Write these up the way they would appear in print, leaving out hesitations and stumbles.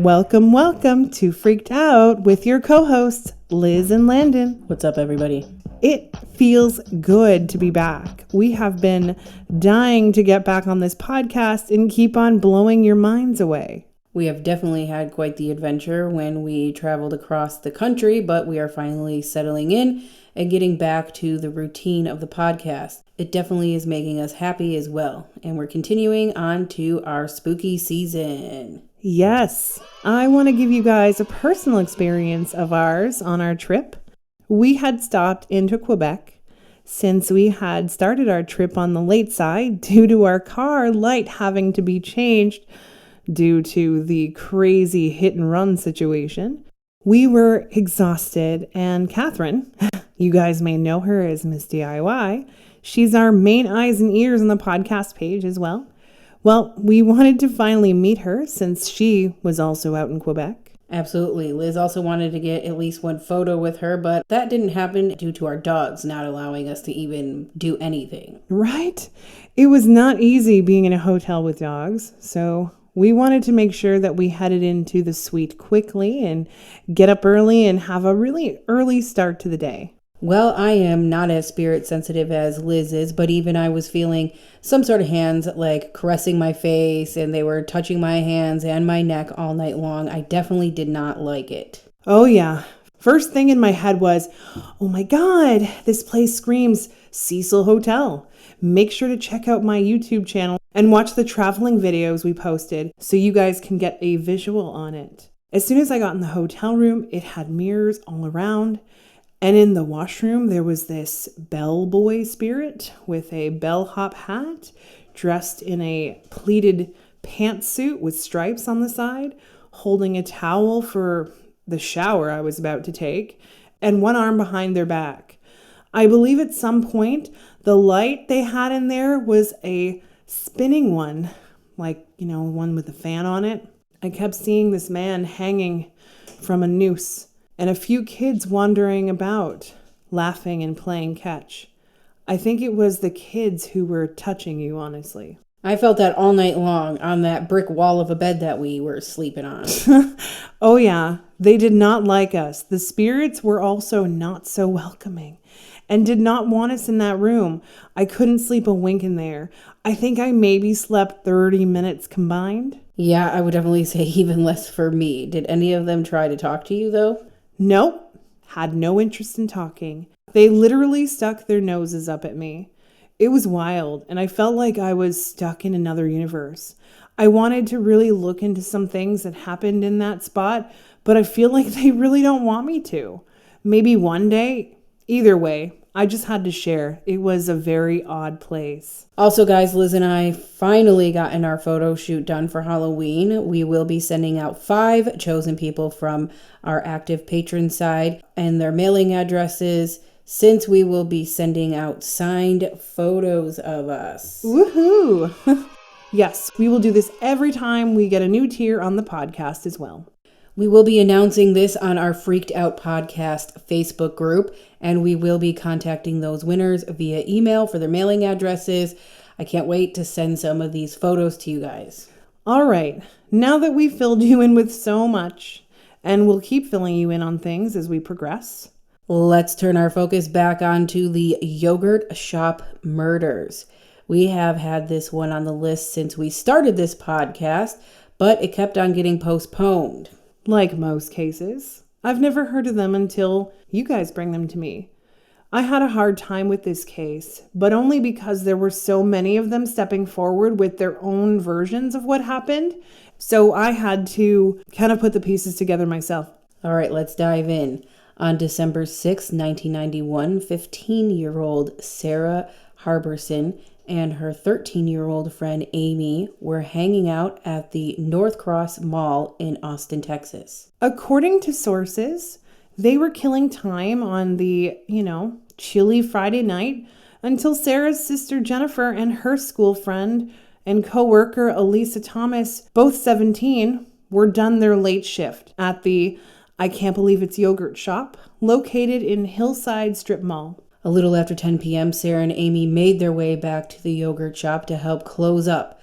Welcome to Freaked Out with your co-hosts, Liz and Landon. What's up, everybody? It feels good to be back. We have been dying to get back on this podcast and keep on blowing your minds away. We have definitely had quite the adventure when we traveled across the country, but we are finally settling in and getting back to the routine of the podcast. It definitely is making us happy as well. And we're continuing on to our spooky season. Yes, I want to give you guys a personal experience of ours on our trip. We had stopped into Quebec since we had started our trip on the late side due to our car light having to be changed due to the crazy hit and run situation. We were exhausted, and Catherine, you guys may know her as Miss DIY, she's our main eyes and ears on the podcast page as well. Well, we wanted to finally meet her since she was also out in Quebec. Absolutely. Liz also wanted to get at least one photo with her, but that didn't happen due to our dogs not allowing us to even do anything. Right? It was not easy being in a hotel with dogs, so we wanted to make sure that we headed into the suite quickly and get up early and have a really early start to the day. Well, I am not as spirit sensitive as Liz is, but even I was feeling some sort of hands like caressing my face, and they were touching my hands and my neck all night long. I definitely did not like it. Oh yeah. First thing in my head was, oh my God, this place screams Cecil Hotel. Make sure to check out my YouTube channel and watch the traveling videos we posted so you guys can get a visual on it. As soon as I got in the hotel room, it had mirrors all around. And in the washroom, there was this bellboy spirit with a bellhop hat, dressed in a pleated pantsuit with stripes on the side, holding a towel for the shower I was about to take, and one arm behind their back. I believe at some point, the light they had in there was a spinning one, like, one with a fan on it. I kept seeing this man hanging from a noose, and a few kids wandering about, laughing and playing catch. I think it was the kids who were touching you, honestly. I felt that all night long on that brick wall of a bed that we were sleeping on. Oh yeah, they did not like us. The spirits were also not so welcoming and did not want us in that room. I couldn't sleep a wink in there. I think I maybe slept 30 minutes combined. Yeah, I would definitely say even less for me. Did any of them try to talk to you, though? Nope, had no interest in talking. They literally stuck their noses up at me. It was wild, and I felt like I was stuck in another universe. I wanted to really look into some things that happened in that spot, but I feel like they really don't want me to. Maybe one day. Either way, I just had to share. It was a very odd place. Also, guys, Liz and I finally gotten our photo shoot done for Halloween. We will be sending out 5 chosen people from our active patron side and their mailing addresses, since we will be sending out signed photos of us. Woohoo! Yes, we will do this every time we get a new tier on the podcast as well. We will be announcing this on our Freaked Out Podcast Facebook group, and we will be contacting those winners via email for their mailing addresses. I can't wait to send some of these photos to you guys. All right, now that we've filled you in with so much, and we'll keep filling you in on things as we progress, let's turn our focus back onto the yogurt shop murders. We have had this one on the list since we started this podcast, but it kept on getting postponed. Like most cases, I've never heard of them until you guys bring them to me. I had a hard time with this case, but only because there were so many of them stepping forward with their own versions of what happened. So I had to kind of put the pieces together myself. All right, let's dive in. On December 6, 1991, 15-year-old Sarah Harberson and her 13-year-old friend Amy were hanging out at the North Cross Mall in Austin, Texas. According to sources, they were killing time on the, chilly Friday night until Sarah's sister Jennifer and her school friend and co-worker Elisa Thomas, both 17, were done their late shift at the I Can't Believe It's Yogurt shop located in Hillside Strip Mall. A little after 10 p.m., Sarah and Amy made their way back to the yogurt shop to help close up.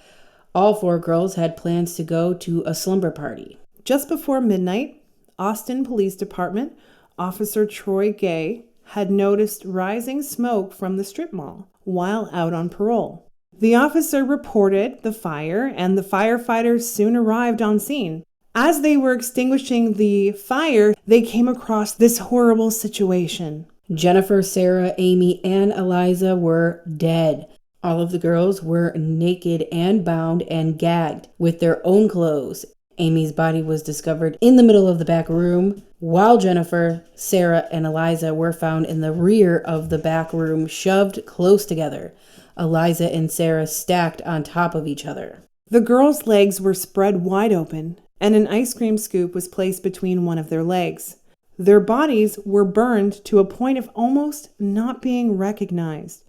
All 4 girls had plans to go to a slumber party. Just before midnight, Austin Police Department Officer Troy Gay had noticed rising smoke from the strip mall while out on parole. The officer reported the fire, and the firefighters soon arrived on scene. As they were extinguishing the fire, they came across this horrible situation. Jennifer, Sarah, Amy, and Eliza were dead. All of the girls were naked and bound and gagged with their own clothes. Amy's body was discovered in the middle of the back room, while Jennifer, Sarah, and Eliza were found in the rear of the back room, shoved close together. Eliza and Sarah stacked on top of each other. The girls' legs were spread wide open, and an ice cream scoop was placed between one of their legs. Their bodies were burned to a point of almost not being recognized.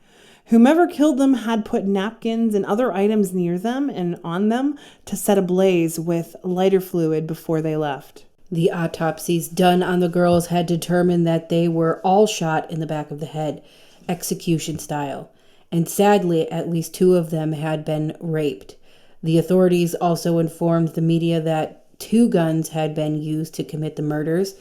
Whomever killed them had put napkins and other items near them and on them to set ablaze with lighter fluid before they left. The autopsies done on the girls had determined that they were all shot in the back of the head, execution style. And sadly, at least 2 of them had been raped. The authorities also informed the media that 2 guns had been used to commit the murders,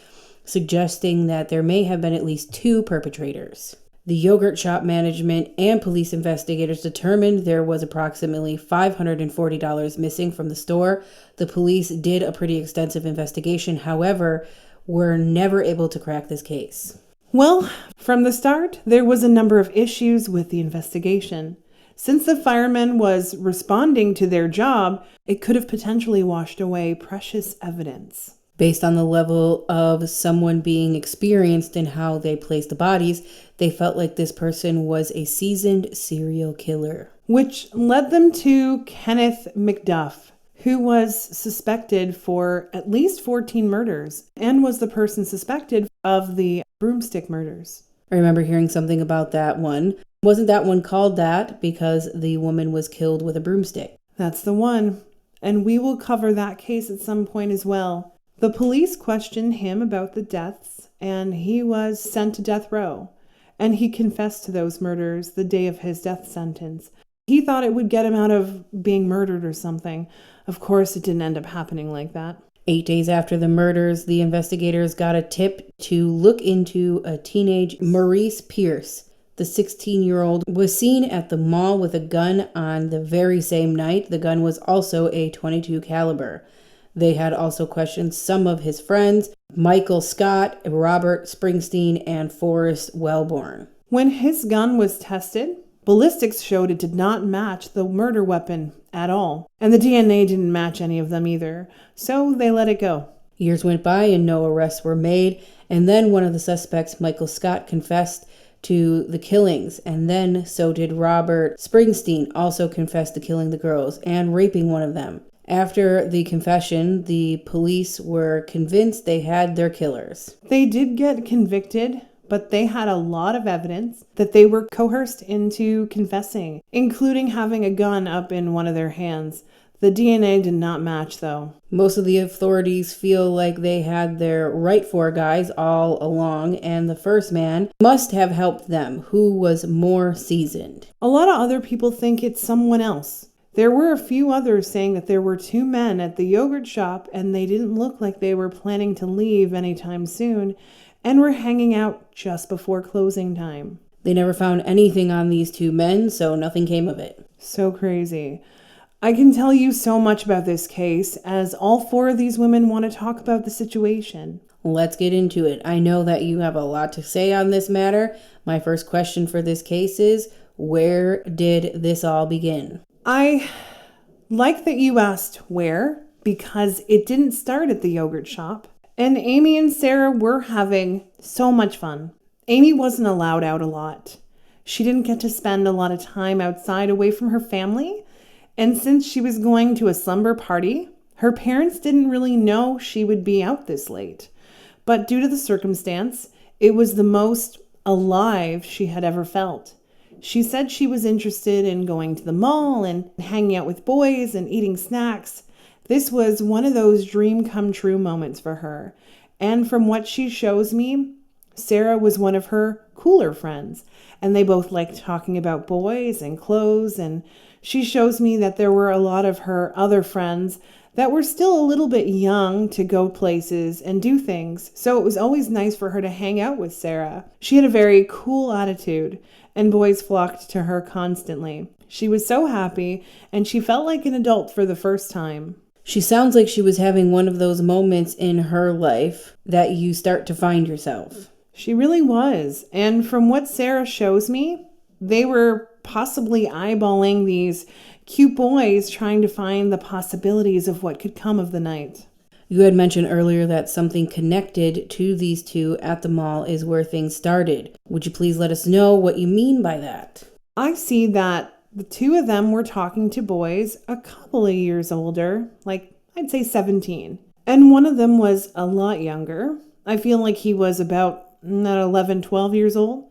suggesting that there may have been at least 2 perpetrators. The yogurt shop management and police investigators determined there was approximately $540 missing from the store. The police did a pretty extensive investigation, however, were never able to crack this case. Well, from the start, there was a number of issues with the investigation. Since the fireman was responding to their job, it could have potentially washed away precious evidence. Based on the level of someone being experienced in how they placed the bodies, they felt like this person was a seasoned serial killer. Which led them to Kenneth McDuff, who was suspected for at least 14 murders and was the person suspected of the broomstick murders. I remember hearing something about that one. Wasn't that one called that because the woman was killed with a broomstick? That's the one. And we will cover that case at some point as well. The police questioned him about the deaths, and he was sent to death row. And he confessed to those murders the day of his death sentence. He thought it would get him out of being murdered or something. Of course, it didn't end up happening like that. 8 days after the murders, the investigators got a tip to look into a teenage Maurice Pierce. The 16-year-old was seen at the mall with a gun on the very same night. The gun was also a .22 caliber. They had also questioned some of his friends, Michael Scott, Robert Springsteen, and Forrest Wellborn. When his gun was tested, ballistics showed it did not match the murder weapon at all. And the DNA didn't match any of them either. So they let it go. Years went by and no arrests were made. And then one of the suspects, Michael Scott, confessed to the killings. And then so did Robert Springsteen, also confessed to killing the girls and raping one of them. After the confession, the police were convinced they had their killers. They did get convicted, but they had a lot of evidence that they were coerced into confessing, including having a gun up in one of their hands. The DNA did not match, though. Most of the authorities feel like they had their right 4 guys all along, and the first man must have helped them, who was more seasoned. A lot of other people think it's someone else. There were a few others saying that there were 2 men at the yogurt shop and they didn't look like they were planning to leave anytime soon and were hanging out just before closing time. They never found anything on these 2 men, so nothing came of it. So crazy. I can tell you so much about this case as all 4 of these women want to talk about the situation. Let's get into it. I know that you have a lot to say on this matter. My first question for this case is, where did this all begin? I like that you asked where, because it didn't start at the yogurt shop. And Amy and Sarah were having so much fun. Amy wasn't allowed out a lot. She didn't get to spend a lot of time outside away from her family. And since she was going to a slumber party, her parents didn't really know she would be out this late. But due to the circumstance, it was the most alive she had ever felt. She said she was interested in going to the mall and hanging out with boys and eating snacks. This was one of those dream come true moments for her. And from what she shows me, Sarah was one of her cooler friends. And they both liked talking about boys and clothes. And she shows me that there were a lot of her other friends that were still a little bit young to go places and do things, so it was always nice for her to hang out with Sarah. She had a very cool attitude, and boys flocked to her constantly. She was so happy, and she felt like an adult for the first time. She sounds like she was having one of those moments in her life that you start to find yourself. She really was, and from what Sarah shows me, they were possibly eyeballing these cute boys trying to find the possibilities of what could come of the night. You had mentioned earlier that something connected to these two at the mall is where things started. Would you please let us know what you mean by that? I see that the two of them were talking to boys a couple of years older, like I'd say 17. And one of them was a lot younger. I feel like he was about 11, 12 years old.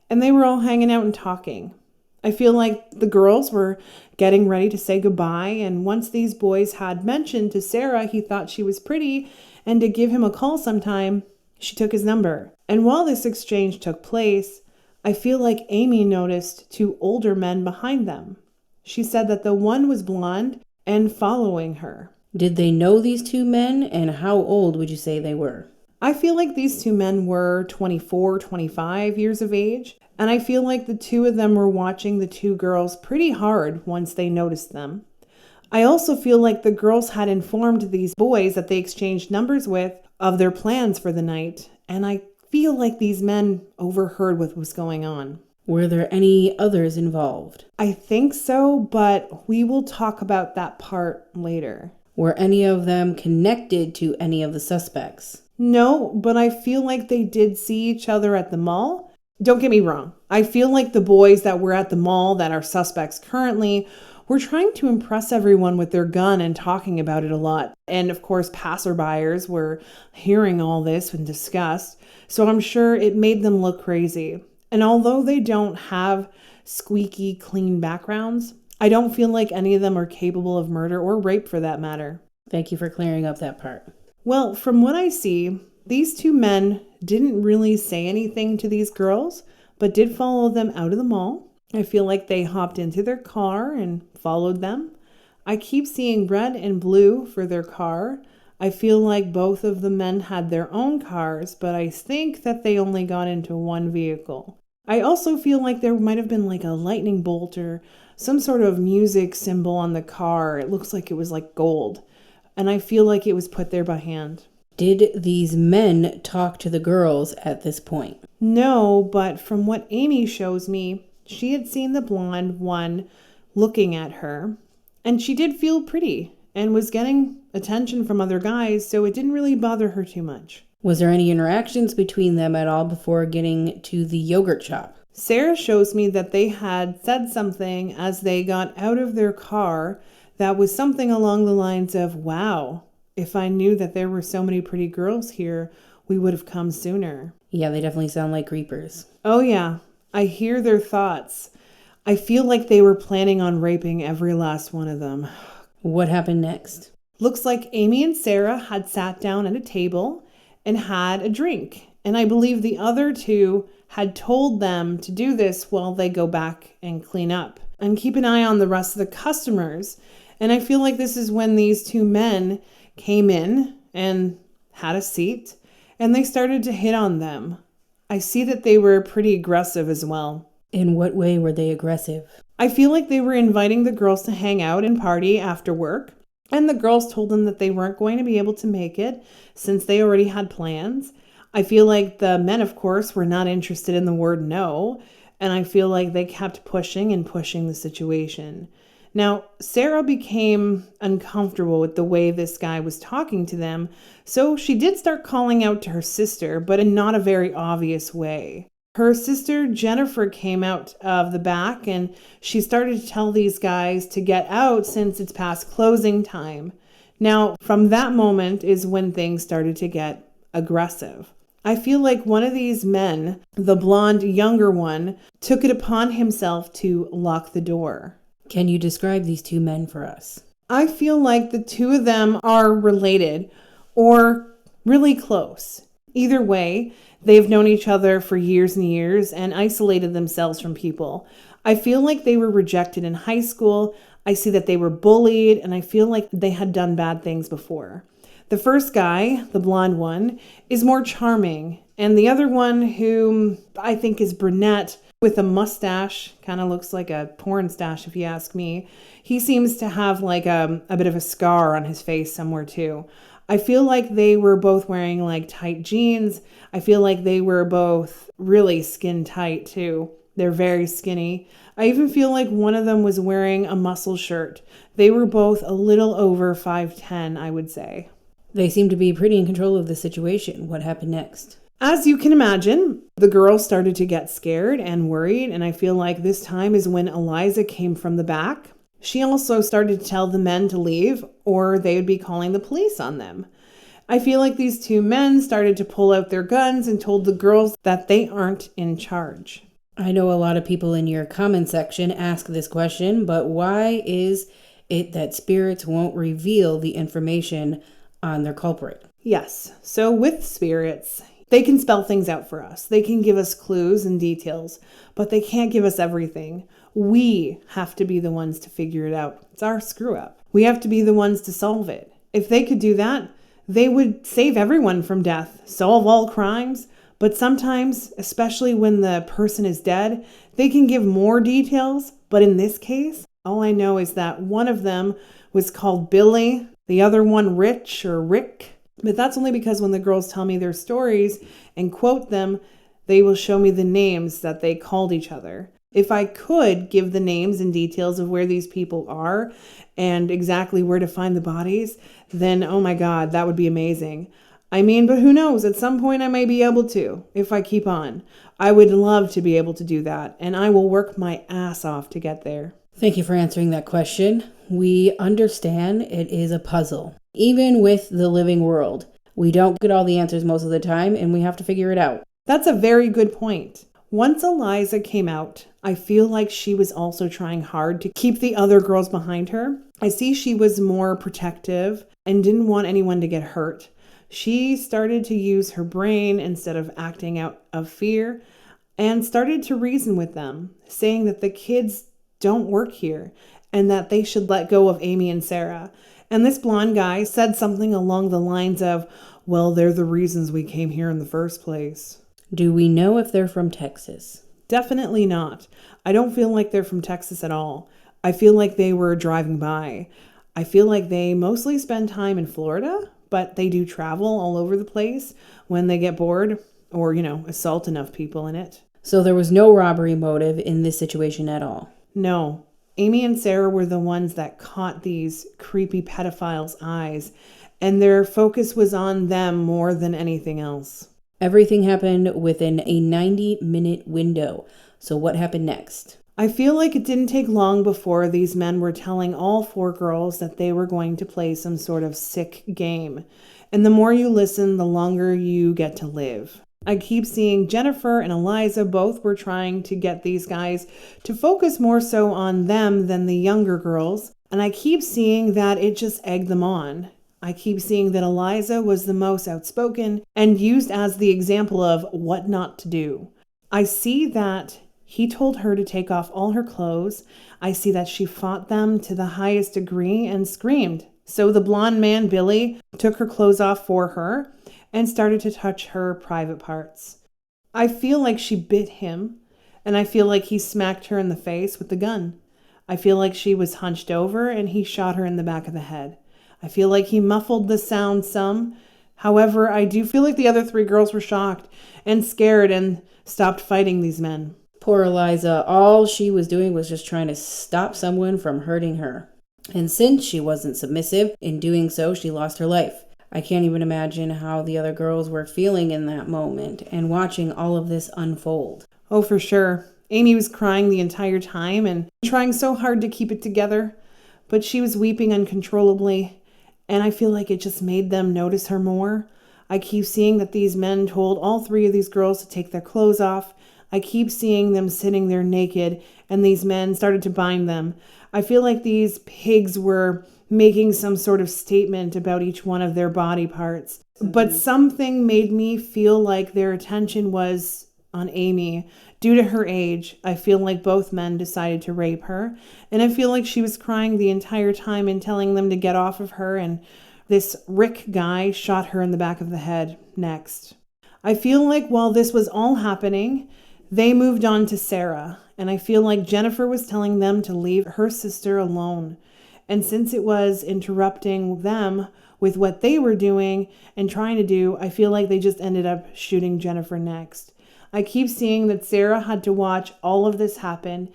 And they were all hanging out and talking. I feel like the girls were getting ready to say goodbye, and once these boys had mentioned to Sarah he thought she was pretty and to give him a call sometime, she took his number. And while this exchange took place, I feel like Amy noticed two older men behind them. She said that the one was blonde and following her. Did they know these two men, and how old would you say they were? I feel like these two men were 24, 25 years of age. And I feel like the two of them were watching the two girls pretty hard once they noticed them. I also feel like the girls had informed these boys that they exchanged numbers with of their plans for the night. And I feel like these men overheard what was going on. Were there any others involved? I think so, but we will talk about that part later. Were any of them connected to any of the suspects? No, but I feel like they did see each other at the mall. Don't get me wrong. I feel like the boys that were at the mall that are suspects currently were trying to impress everyone with their gun and talking about it a lot. And of course, passerbyers were hearing all this in disgust. So I'm sure it made them look crazy. And although they don't have squeaky clean backgrounds, I don't feel like any of them are capable of murder or rape for that matter. Thank you for clearing up that part. Well, from what I see, these two men didn't really say anything to these girls, but did follow them out of the mall. I feel like they hopped into their car and followed them. I keep seeing red and blue for their car. I feel like both of the men had their own cars, but I think that they only got into one vehicle. I also feel like there might have been like a lightning bolt or some sort of music symbol on the car. It looks like it was like gold, and I feel like it was put there by hand. Did these men talk to the girls at this point? No, but from what Amy shows me, she had seen the blonde one looking at her, and she did feel pretty and was getting attention from other guys, so it didn't really bother her too much. Was there any interactions between them at all before getting to the yogurt shop? Sarah shows me that they had said something as they got out of their car that was something along the lines of, "Wow, if I knew that there were so many pretty girls here, we would have come sooner." Yeah, they definitely sound like creepers. Oh yeah, I hear their thoughts. I feel like they were planning on raping every last one of them. What happened next? Looks like Amy and Sarah had sat down at a table and had a drink. And I believe the other two had told them to do this while they go back and clean up and keep an eye on the rest of the customers. And I feel like this is when these two men came in and had a seat, and they started to hit on them. I see that they were pretty aggressive as well. In what way were they aggressive? I feel like they were inviting the girls to hang out and party after work, and the girls told them that they weren't going to be able to make it since they already had plans. I feel like the men, of course, were not interested in the word no, and I feel like they kept pushing and pushing the situation. Now, Sarah became uncomfortable with the way this guy was talking to them, so she did start calling out to her sister, but in not a very obvious way. Her sister Jennifer came out of the back and she started to tell these guys to get out since it's past closing time. Now, from that moment is when things started to get aggressive. I feel like one of these men, the blonde younger one, took it upon himself to lock the door. Can you describe these two men for us? I feel like the two of them are related or really close. Either way, they've known each other for years and years and isolated themselves from people. I feel like they were rejected in high school. I see that they were bullied, and I feel like they had done bad things before. The first guy, the blonde one, is more charming, and the other one, whom I think is brunette with a mustache, kind of looks like a porn stash if you ask me, he seems to have like a bit of a scar on his face somewhere too. I feel like they were both wearing like tight jeans. I feel like they were both really skin tight too. They're very skinny. I even feel like one of them was wearing a muscle shirt. They were both a little over 5'10", I would say. They seem to be pretty in control of the situation. What happened next? As you can imagine, the girls started to get scared and worried, and I feel like this time is when Eliza came from the back. She also started to tell the men to leave, or they would be calling the police on them. I feel like these two men started to pull out their guns and told the girls that they aren't in charge. I know a lot of people in your comment section ask this question, but why is it that spirits won't reveal the information on their culprit? Yes, so with spirits, they can spell things out for us. They can give us clues and details, but they can't give us everything. We have to be the ones to figure it out. It's our screw up. We have to be the ones to solve it. If they could do that, they would save everyone from death, solve all crimes. But sometimes, especially when the person is dead, they can give more details. But in this case, all I know is that one of them was called Billy, the other one Rich or Rick. But that's only because when the girls tell me their stories and quote them, they will show me the names that they called each other. If I could give the names and details of where these people are and exactly where to find the bodies, then oh my God, that would be amazing. I mean, but who knows? At some point I may be able to, if I keep on. I would love to be able to do that, and I will work my ass off to get there. Thank you for answering that question. We understand it is a puzzle. Even with the living world, we don't get all the answers most of the time, and we have to figure it out. That's a very good point. Once Eliza came out, I feel like she was also trying hard to keep the other girls behind her. I see she was more protective and didn't want anyone to get hurt. She started to use her brain instead of acting out of fear and started to reason with them, saying that the kids don't work here and that they should let go of Amy and Sarah. And this blonde guy said something along the lines of, well, they're the reasons we came here in the first place. Do we know if they're from Texas? Definitely not. I don't feel like they're from Texas at all. I feel like they were driving by. I feel like they mostly spend time in Florida, but they do travel all over the place when they get bored or, assault enough people in it. So there was no robbery motive in this situation at all? No. Amy and Sarah were the ones that caught these creepy pedophiles' eyes, and their focus was on them more than anything else. Everything happened within a 90-minute window. So what happened next? I feel like it didn't take long before these men were telling all four girls that they were going to play some sort of sick game. And the more you listen, the longer you get to live. I keep seeing Jennifer and Eliza both were trying to get these guys to focus more so on them than the younger girls. And I keep seeing that it just egged them on. I keep seeing that Eliza was the most outspoken and used as the example of what not to do. I see that he told her to take off all her clothes. I see that she fought them to the highest degree and screamed. So the blonde man, Billy, took her clothes off for her and started to touch her private parts. I feel like she bit him, and I feel like he smacked her in the face with the gun. I feel like she was hunched over and he shot her in the back of the head. I feel like he muffled the sound some. However, I do feel like the other three girls were shocked and scared and stopped fighting these men. Poor Eliza, all she was doing was just trying to stop someone from hurting her. And since she wasn't submissive, in doing so, she lost her life. I can't even imagine how the other girls were feeling in that moment and watching all of this unfold. Oh, for sure. Amy was crying the entire time and trying so hard to keep it together, but she was weeping uncontrollably. And I feel like it just made them notice her more. I keep seeing that these men told all three of these girls to take their clothes off. I keep seeing them sitting there naked, and these men started to bind them. I feel like these pigs were making some sort of statement about each one of their body parts. But something made me feel like their attention was on Amy, Due to her age, I feel like both men decided to rape her, and I feel like she was crying the entire time and telling them to get off of her, and this Rick guy shot her in the back of the head next. I feel like while this was all happening, they moved on to Sarah, and I feel like Jennifer was telling them to leave her sister alone. And since it was interrupting them with what they were doing and trying to do, I feel like they just ended up shooting Jennifer next. I keep seeing that Sarah had to watch all of this happen,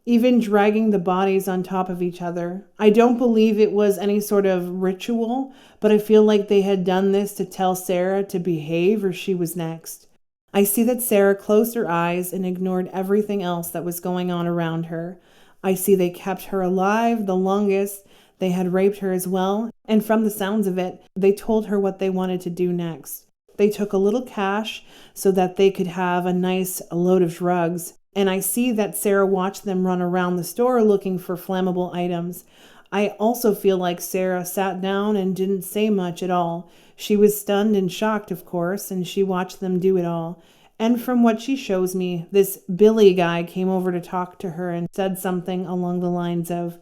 even dragging the bodies on top of each other. I don't believe it was any sort of ritual, but I feel like they had done this to tell Sarah to behave or she was next. I see that Sarah closed her eyes and ignored everything else that was going on around her. I see they kept her alive the longest. They had raped her as well, and from the sounds of it, they told her what they wanted to do next. They took a little cash so that they could have a nice load of drugs, and I see that Sarah watched them run around the store looking for flammable items. I also feel like Sarah sat down and didn't say much at all. She was stunned and shocked, of course, and she watched them do it all. And from what she shows me, this Billy guy came over to talk to her and said something along the lines of,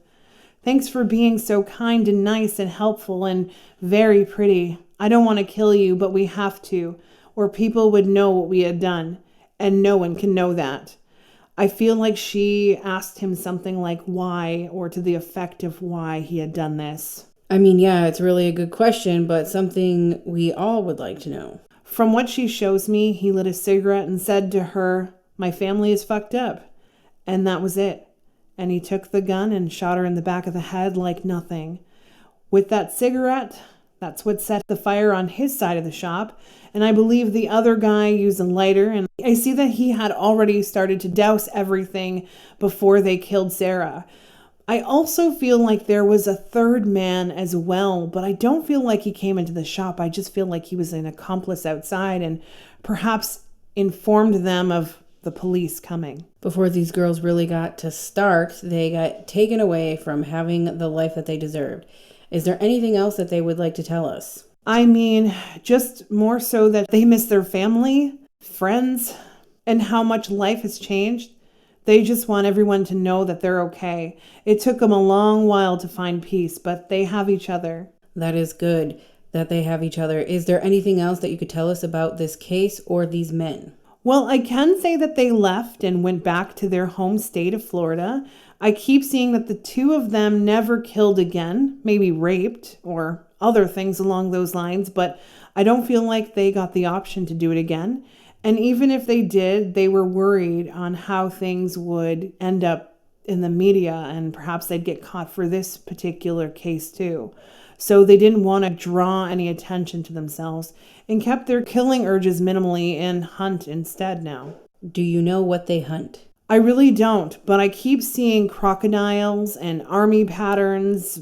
"Thanks for being so kind and nice and helpful and very pretty. I don't want to kill you, but we have to, or people would know what we had done, and no one can know that." I feel like she asked him something like why, or to the effect of why he had done this. I mean, yeah, it's really a good question, but something we all would like to know. From what she shows me, he lit a cigarette and said to her, "My family is fucked up." And that was it. And he took the gun and shot her in the back of the head like nothing. With that cigarette, that's what set the fire on his side of the shop. And I believe the other guy used a lighter, and I see that he had already started to douse everything before they killed Sarah. I also feel like there was a third man as well, but I don't feel like he came into the shop. I just feel like he was an accomplice outside and perhaps informed them of the police coming. Before these girls really got to start, they got taken away from having the life that they deserved. Is there anything else that they would like to tell us? I mean, just more so that they miss their family, friends, and how much life has changed. They just want everyone to know that they're okay. It took them a long while to find peace, but they have each other. That is good that they have each other. Is there anything else that you could tell us about this case or these men? Well, I can say that they left and went back to their home state of Florida. I keep seeing that the two of them never killed again, maybe raped or other things along those lines, but I don't feel like they got the option to do it again. And even if they did, they were worried on how things would end up in the media, and perhaps they'd get caught for this particular case too. So they didn't want to draw any attention to themselves and kept their killing urges minimally and hunt instead now. Do you know what they hunt? I really don't, but I keep seeing crocodiles and army patterns,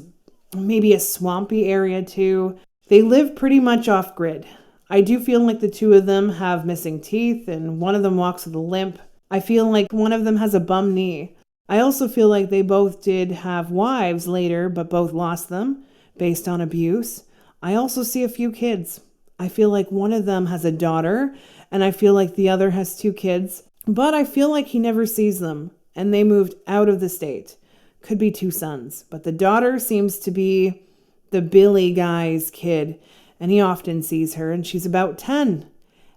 maybe a swampy area too. They live pretty much off grid. I do feel like the two of them have missing teeth and one of them walks with a limp. I feel like one of them has a bum knee. I also feel like they both did have wives later, but both lost them based on abuse. I also see a few kids. I feel like one of them has a daughter, and I feel like the other has two kids, but I feel like he never sees them, and they moved out of the state. Could be two sons, but the daughter seems to be the Billy guy's kid, and he often sees her, and she's about 10,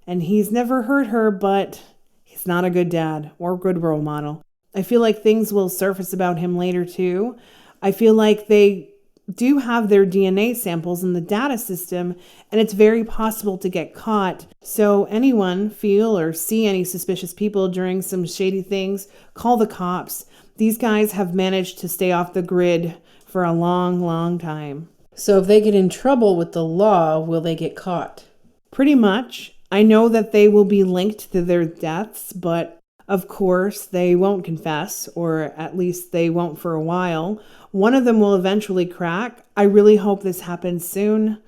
and he's never hurt her, but he's not a good dad or good role model. I feel like things will surface about him later too. I feel like they do have their DNA samples in the data system, and it's very possible to get caught. So anyone feel or see any suspicious people doing some shady things, call the cops. These guys have managed to stay off the grid for a long, long time. So if they get in trouble with the law, will they get caught? Pretty much. I know that they will be linked to their deaths, but of course they won't confess, or at least they won't for a while. One of them will eventually crack. I really hope this happens soon.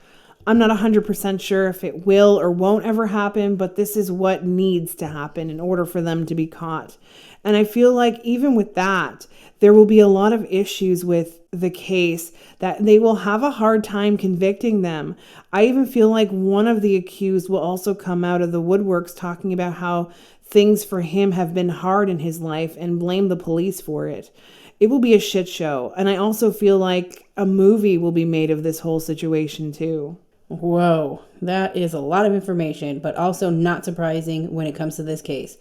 I'm not 100% sure if it will or won't ever happen, but this is what needs to happen in order for them to be caught. And I feel like even with that, there will be a lot of issues with the case that they will have a hard time convicting them. I even feel like one of the accused will also come out of the woodworks talking about how things for him have been hard in his life and blame the police for it. It will be a shit show. And I also feel like a movie will be made of this whole situation too. Whoa, that is a lot of information, but also not surprising when it comes to this case.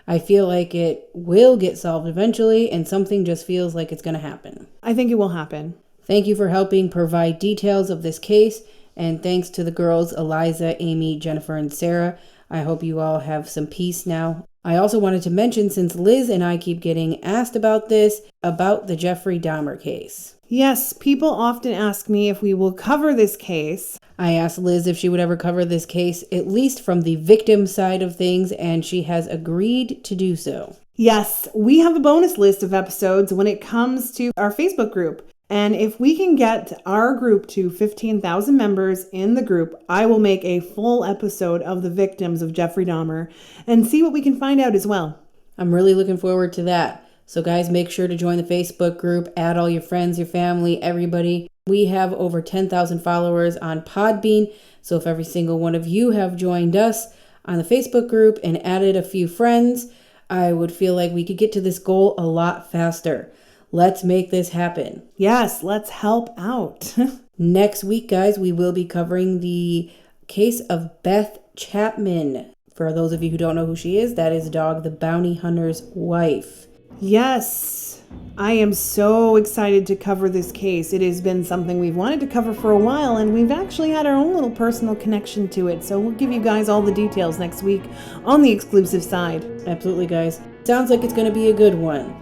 I feel like it will get solved eventually, and something just feels like it's going to happen. I think it will happen. Thank you for helping provide details of this case, and thanks to the girls Eliza, Amy, Jennifer, and Sarah. I hope you all have some peace now. I also wanted to mention, since Liz and I keep getting asked about this, about the Jeffrey Dahmer case. Yes, people often ask me if we will cover this case. I asked Liz if she would ever cover this case, at least from the victim side of things, and she has agreed to do so. Yes, we have a bonus list of episodes when it comes to our Facebook group. And if we can get our group to 15,000 members in the group, I will make a full episode of the victims of Jeffrey Dahmer and see what we can find out as well. I'm really looking forward to that. So guys, make sure to join the Facebook group, add all your friends, your family, everybody. We have over 10,000 followers on Podbean. So if every single one of you have joined us on the Facebook group and added a few friends, I would feel like we could get to this goal a lot faster. Let's make this happen. Yes, let's help out. Next week, guys, we will be covering the case of Beth Chapman. For those of you who don't know who she is, that is Dog the Bounty Hunter's wife. Yes, I am so excited to cover this case. It has been something we've wanted to cover for a while, and we've actually had our own little personal connection to it. So we'll give you guys all the details next week on the exclusive side. Absolutely, guys. Sounds like it's going to be a good one.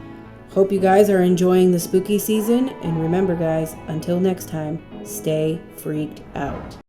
Hope you guys are enjoying the spooky season. And remember, guys, until next time, stay freaked out.